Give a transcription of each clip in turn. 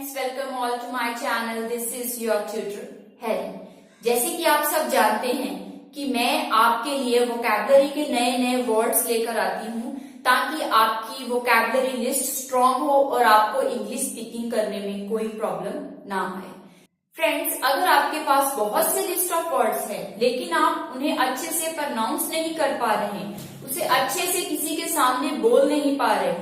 Friends, welcome all to my channel. This is your tutor Harry. जैसे कि आप सब जानते हैं कि मैं आपके लिए वोकैबुलरी के नए नए वर्ड्स लेकर आती हूँ ताकि आपकी वोकैबुलरी लिस्ट स्ट्रांग हो और आपको इंग्लिश स्पीकिंग करने में कोई प्रॉब्लम ना आए। फ्रेंड्स, अगर आपके पास बहुत से लिस्ट ऑफ वर्ड्स हैं लेकिन आप उन्हें अच्छे से प्रोनाउंस नहीं कर पा रहे हैं, उसे अच्छे से किसी के सामने बोल नहीं पा रहे,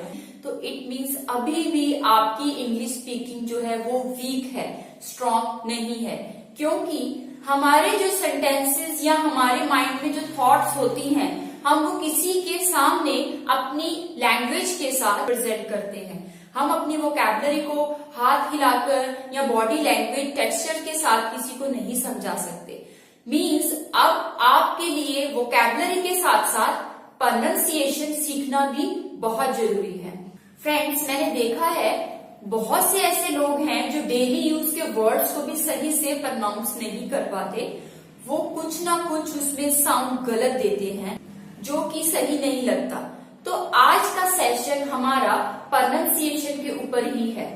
तो इट मीन्स अभी भी आपकी इंग्लिश स्पीकिंग जो है वो वीक है, स्ट्रांग नहीं है। क्योंकि हमारे जो सेंटेंसेस या हमारे माइंड में जो थॉट्स होती हैं, हम वो किसी के सामने अपनी लैंग्वेज के साथ प्रेजेंट करते हैं। हम अपनी वोकैबुलरी को हाथ हिलाकर या बॉडी लैंग्वेज टेक्सचर के साथ किसी को नहीं समझा सकते। मीन्स अब आपके लिए वोकैबुलरी के साथ साथ प्रोनाउंसिएशन सीखना भी बहुत जरूरी है। फ्रेंड्स, मैंने देखा है बहुत से ऐसे लोग हैं जो डेली यूज के वर्ड्स को भी सही से प्रोनाउंस नहीं कर पाते। वो कुछ ना कुछ उसमें साउंड गलत देते हैं जो कि सही नहीं लगता। तो आज का सेशन हमारा प्रोनाउंसिएशन के ऊपर ही है।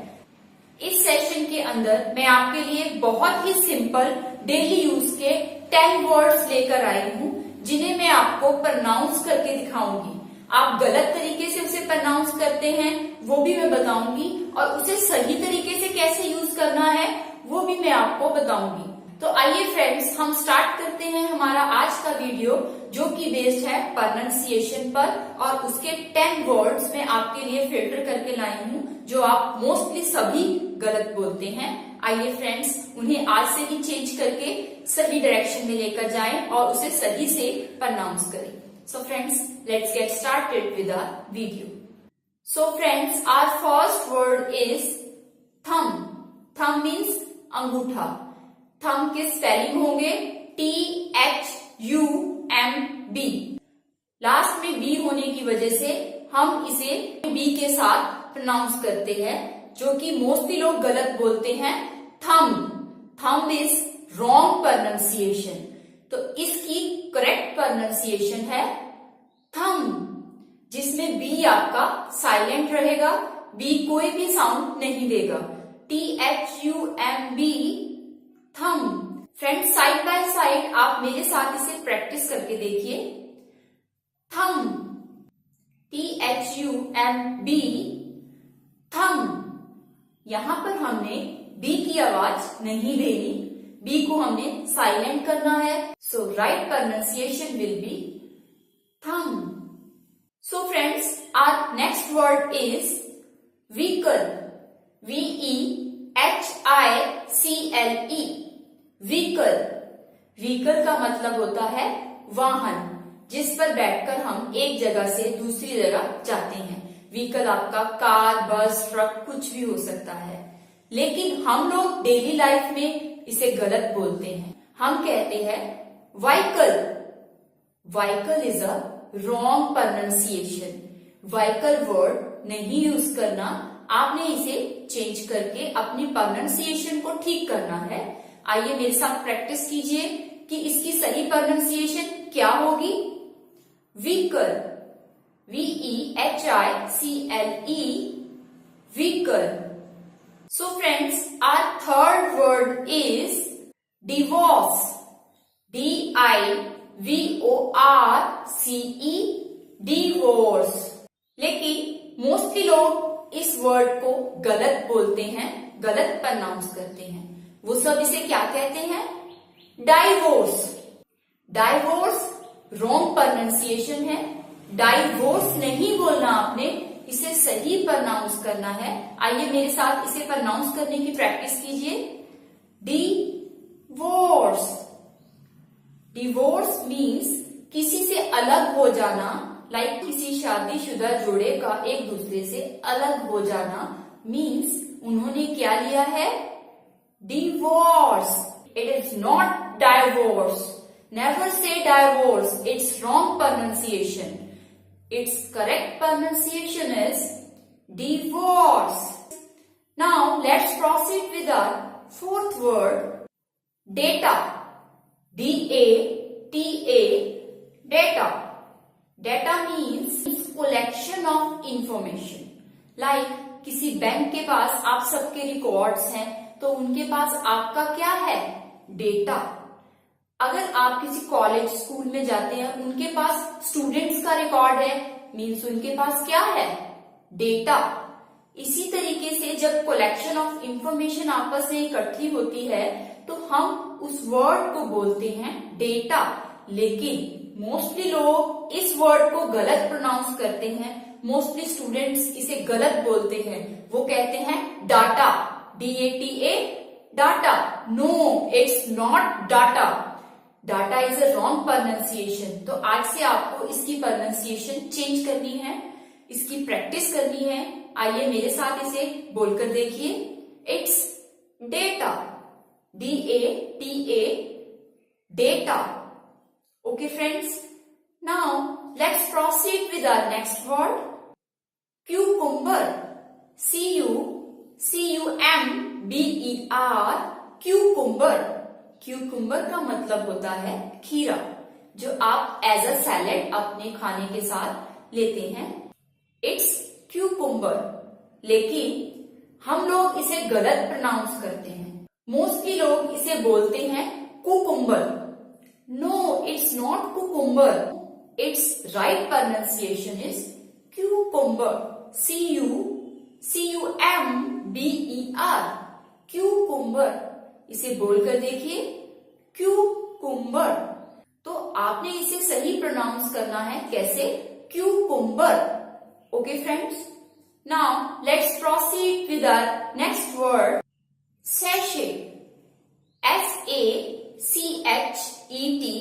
इस सेशन के अंदर मैं आपके लिए बहुत ही सिंपल डेली यूज के 10 वर्ड्स लेकर आई हूँ जिन्हें मैं आपको प्रोनाउंस करके दिखाऊंगी। आप गलत तरीके से उसे प्रोनाउंस करते हैं वो भी मैं बताऊंगी, और उसे सही तरीके से कैसे यूज करना है वो भी मैं आपको बताऊंगी। तो आइए फ्रेंड्स, हम स्टार्ट करते हैं हमारा आज का वीडियो जो कि बेस्ड है प्रोनाउंसिएशन पर, और उसके 10 वर्ड्स मैं आपके लिए फिल्टर करके लाई हूँ जो आप मोस्टली सभी गलत बोलते हैं। आइए फ्रेंड्स, उन्हें आज से ही चेंज करके सही डायरेक्शन में लेकर जाएं और उसे सही से प्रोनाउंस करें। So friends, let's get started with our video. So friends, our first word is thumb. Thumb means अंगूठा। Thumb के स्पेलिंग होंगे THUMB। लास्ट में B होने की वजह से हम इसे B के साथ प्रोनाउंस करते हैं, जो कि मोस्टली लोग गलत बोलते हैं। Thumb. Thumb is wrong pronunciation. तो इसकी करेक्ट प्रोनाउंसिएशन है थम, जिसमें बी आपका साइलेंट रहेगा, बी कोई भी साउंड नहीं देगा। THUMB, थम। फ्रेंड्स, साइड बाय साइड आप मेरे साथ इसे प्रैक्टिस करके देखिए। थम, THUMB, थम। यहां पर हमने बी की आवाज नहीं देनी, बी को हमने साइलेंट करना है। So right pronunciation will be them. So friends, our next word is vehicle. VEHICLE, vehicle. Vehicle का मतलब होता है वाहन, जिस पर बैठकर हम एक जगह से दूसरी जगह जाते हैं। व्हीकल आपका कार, बस, ट्रक कुछ भी हो सकता है, लेकिन हम लोग डेली लाइफ में इसे गलत बोलते हैं। हम कहते हैं vehicle. Vehicle is a wrong pronunciation. Vehicle word नहीं यूज करना, आपने इसे चेंज करके अपनी प्रोनाउंसिएशन को ठीक करना है। आइए मेरे साथ प्रैक्टिस कीजिए कि इसकी सही प्रोनाउंसिएशन क्या होगी। Vehicle, VEHICLE, vehicle. So friends, our third word is divorce. DIVORCE, divorce. लेकिन मोस्टली लोग इस वर्ड को गलत बोलते हैं, गलत प्रोनाउंस करते हैं। वो सब इसे क्या कहते हैं? डाइवोर्स। डाइवोर्स रॉन्ग प्रोनाउंसिएशन है। डाइवोर्स नहीं बोलना आपने, इसे सही प्रोनाउंस करना है। आइए मेरे साथ इसे प्रोनाउंस करने की प्रैक्टिस कीजिए। डिवोर्स। डिवोर्स मीन्स किसी से अलग हो जाना, लाइक किसी शादीशुदा जोड़े का एक दूसरे से अलग हो जाना। मीन्स उन्होंने क्या लिया है? Divorce. It is not divorce. Never say divorce, it's wrong pronunciation. Its correct pronunciation is divorce. Now let's proceed with our fourth word, data. DATA, data. Data means collection of information. Like किसी bank के पास आप सबके records हैं, तो उनके पास आपका क्या है? डेटा। अगर आप किसी कॉलेज स्कूल में जाते हैं, उनके पास स्टूडेंट्स का रिकॉर्ड है, मीन्स उनके पास क्या है? डेटा। इसी तरीके से जब कलेक्शन ऑफ इंफॉर्मेशन आपस में इकट्ठी होती है तो हम उस वर्ड को बोलते हैं डेटा। लेकिन मोस्टली लोग इस वर्ड को गलत प्रोनाउंस करते हैं, मोस्टली स्टूडेंट्स इसे गलत बोलते हैं, वो कहते हैं data, DATA, data. No, it's not data. Data is a wrong pronunciation. तो आज से आपको इसकी प्रोनाउंसिएशन चेंज करनी है, इसकी प्रैक्टिस करनी है। आइए मेरे साथ इसे बोलकर देखिए। It's data, DATA, data. Okay friends, now let's proceed with our next word. Kyu-kum-ber, Kyu-kum-ber, Kyu-kum-ber। Kyu-kum-ber का मतलब होता है खीरा, जो आप एज अ सैलेड अपने खाने के साथ लेते हैं। It's cucumber. लेकिन हम लोग इसे गलत प्रोनाउंस करते हैं, मोस्टली लोग इसे बोलते हैं cucumber. No, it's not cucumber. Its right pronunciation is cucumber. C-U-C-U-M-B-E-R. Cucumber. इसे बोलकर देखिए, cucumber। तो आपने इसे सही प्रोनाउंस करना है, कैसे? cucumber. Okay, friends. Now let's proceed with our next word. Sachet. SACHET,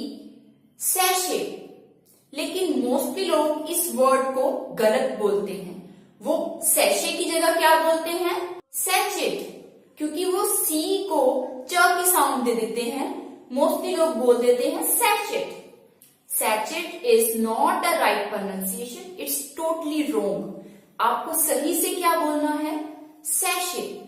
sachet. लेकिन मोस्टली लोग इस वर्ड को गलत बोलते हैं, वो सैशे की जगह क्या बोलते हैं? सैचेट। क्योंकि वो सी को च की साउंड दे देते हैं, मोस्टली लोग बोल देते हैं sachet. Sachet is not a right pronunciation, it's totally wrong. आपको सही से क्या बोलना है? सैशे।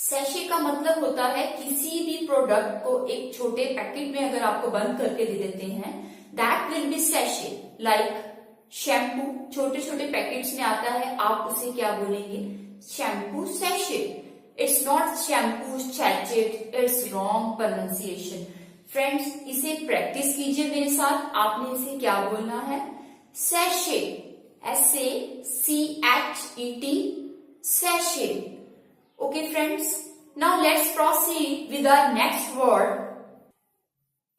सैशे का मतलब होता है किसी भी प्रोडक्ट को एक छोटे पैकेट में अगर आपको बंद करके दे देते हैं, that will be sachet. Like shampoo छोटे छोटे पैकेट्स में आता है, आप उसे क्या बोलेंगे? Shampoo sachet. It's not shampoo sachet, it's wrong pronunciation. Friends, इसे प्रैक्टिस कीजिए मेरे साथ। आपने इसे क्या बोलना है? Sachet, SACHET, sachet. Okay friends, now let's proceed with our next word.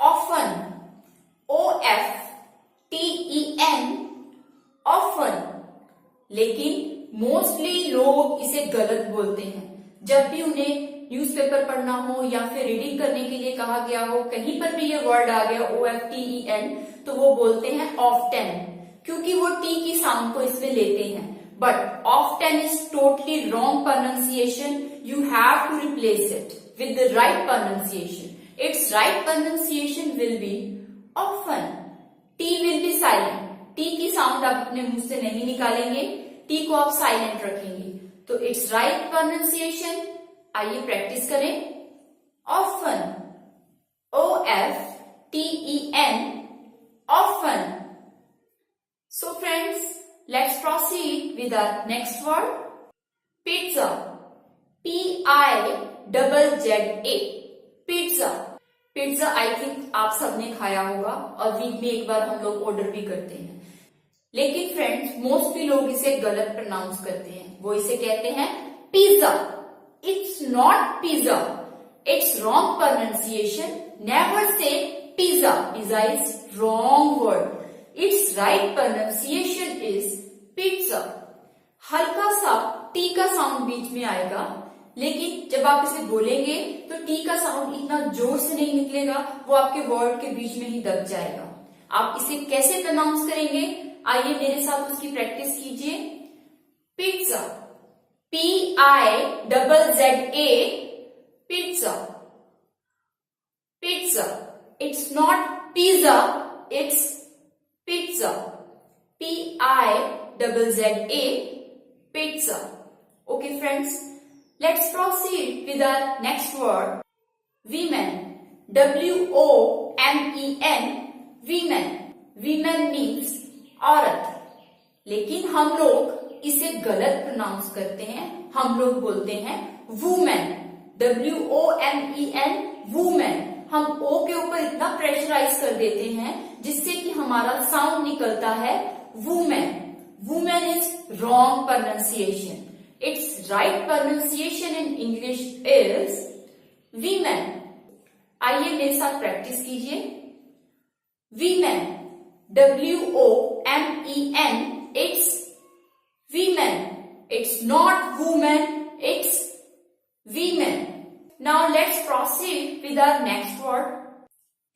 Often, OFTEN, often। लेकिन मोस्टली लोग इसे गलत बोलते हैं। जब भी उन्हें न्यूज़पेपर पढ़ना हो या फिर रीडिंग करने के लिए कहा गया हो, कहीं पर भी ये वर्ड आ गया OFTEN, तो वो बोलते हैं often, क्योंकि वो टी की साउंड को इसमें लेते हैं। But often is totally wrong pronunciation. You have to replace it with the right pronunciation. Its right pronunciation will be often. T will be silent. T की साउंड आप अपने मुंह से नहीं निकालेंगे, T को आप साइलेंट रखेंगे। तो its right pronunciation, आइए प्रैक्टिस करें। Often, OFTEN, often. So friends, let's proceed with our next word. Pizza. PIZZA. Pizza. Pizza I think आप सबने खाया होगा और वीक में एक बार हम लोग ऑर्डर भी करते हैं। लेकिन फ्रेंड्स, मोस्टली लोग इसे गलत प्रोनाउंस करते हैं, वो इसे कहते हैं pizza. It's not pizza, it's wrong pronunciation. Never say pizza, pizza is wrong word. Its right pronunciation is pizza. हल्का सा टी का साउंड बीच में आएगा, लेकिन जब आप इसे बोलेंगे तो टी का साउंड इतना जोर से नहीं निकलेगा, वो आपके वर्ड के बीच में ही दब जाएगा। आप इसे कैसे प्रोनाउंस करेंगे? आइए मेरे साथ उसकी प्रैक्टिस कीजिए। Pizza, PIZZA, pizza. Pizza, it's not pizza, it's pizza. PIZZA, pizza. Okay friends, let's proceed with our next word. Wih-men. WOMEN, Wih-men. Wih-men means औरत। लेकिन हम लोग इसे गलत प्रोनाउंस करते हैं, हम लोग बोलते हैं वुमेन, WOMEN, वुमेन। हम ओ के ऊपर इतना प्रेशराइज कर देते हैं जिससे कि हमारा साउंड निकलता है women. Women is wrong pronunciation. It's right pronunciation in English is women. आइए मेरे साथ प्रैक्टिस कीजिए। Women, WOMEN, it's women. It's not women, it's women. Now let's proceed with our next word,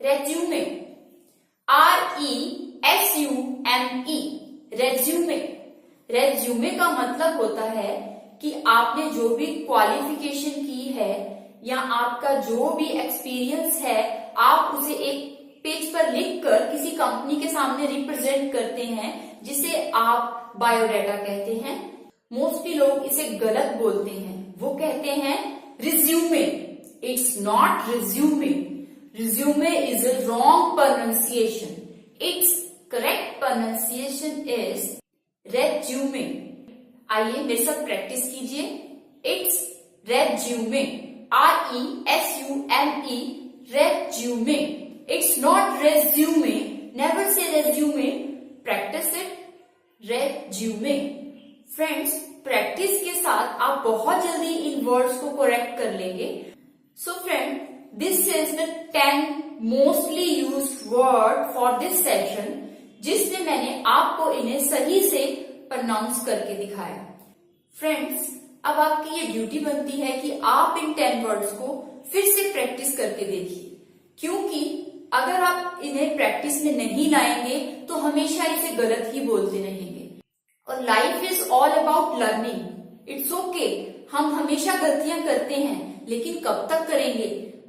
resume. RESUME, resume। resume का मतलब होता है कि आपने जो भी क्वालिफिकेशन की है या आपका जो भी एक्सपीरियंस है, आप उसे एक पेज पर लिखकर किसी कंपनी के सामने रिप्रेजेंट करते हैं, जिसे आप बायोडाटा कहते हैं। मोस्टली लोग इसे गलत बोलते हैं, वो कहते हैं resume. It's not resume. Resume is a wrong pronunciation. Its correct pronunciation is resume. आइए मेरे साथ प्रैक्टिस कीजिए। It's resume. RESUME, resume. It's not resume. Never say resume. Practice it. Resume. Friends, practice के साथ आप बहुत जल्दी इन वर्ड्स को करेक्ट कर लेंगे। So friend, this is the 10 mostly used word for this session, जिसमें मैंने आपको इन्हें सही से प्रोनाउंस करके दिखाया। फ्रेंड्स, अब आपकी ये ड्यूटी बनती है कि आप इन 10 वर्ड्स को फिर से प्रैक्टिस करके देखिए, क्योंकि अगर आप इन्हें प्रैक्टिस में नहीं लाएंगे तो हमेशा इसे गलत ही बोलते रहेंगे। और life is all about learning. It's okay, हम हमेशा गलतियां करते हैं, लेकिन कब तक करेंगे?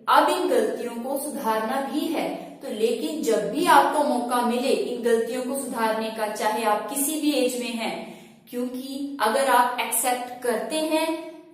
अब इन गलतियों को सुधारना भी है, तो लेकिन जब भी आपको मौका मिले इन गलतियों को सुधारने का, चाहे आप किसी भी एज में हैं, क्योंकि अगर आप एक्सेप्ट करते हैं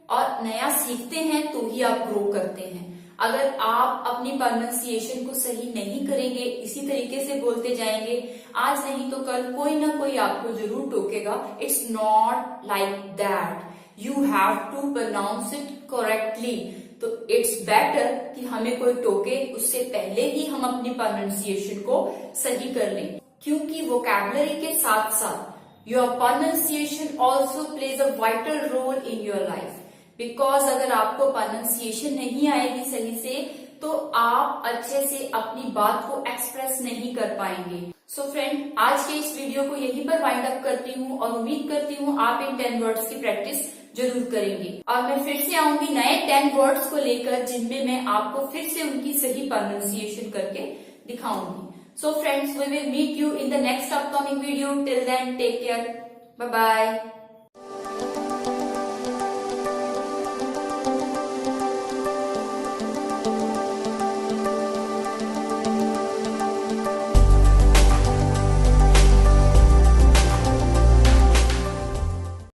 और नया सीखते हैं तो ही आप ग्रो करते हैं। अगर आप अपनी प्रोनाउंसिएशन को सही नहीं करेंगे, इसी तरीके से बोलते जाएंगे, आज नहीं तो कल कोई ना कोई आपको जरूर टोकेगा। It's not like that. You have to pronounce it correctly. तो इट्स बेटर कि हमें कोई टोके उससे पहले ही हम अपनी प्रोनाउंसिएशन को सही कर लें, क्योंकि वोकैबुलरी के साथ साथ your pronunciation also plays a vital role in your life. Because अगर आपको प्रोनाउंसिएशन नहीं आएगी सही से, तो आप अच्छे से अपनी बात को एक्सप्रेस नहीं कर पाएंगे। सो फ्रेंड, आज के इस वीडियो को यहीं पर वाइंड अप करती हूँ और उम्मीद करती हूँ आप इन 10 वर्ड्स की प्रैक्टिस जरूर करेंगे। और मैं फिर से आऊंगी नए 10 वर्ड्स को लेकर, जिनमें मैं आपको फिर से उनकी सही प्रोनाउंसिएशन करके दिखाऊंगी। So friends, we will meet you in the next upcoming video. Till then, take care, bye bye.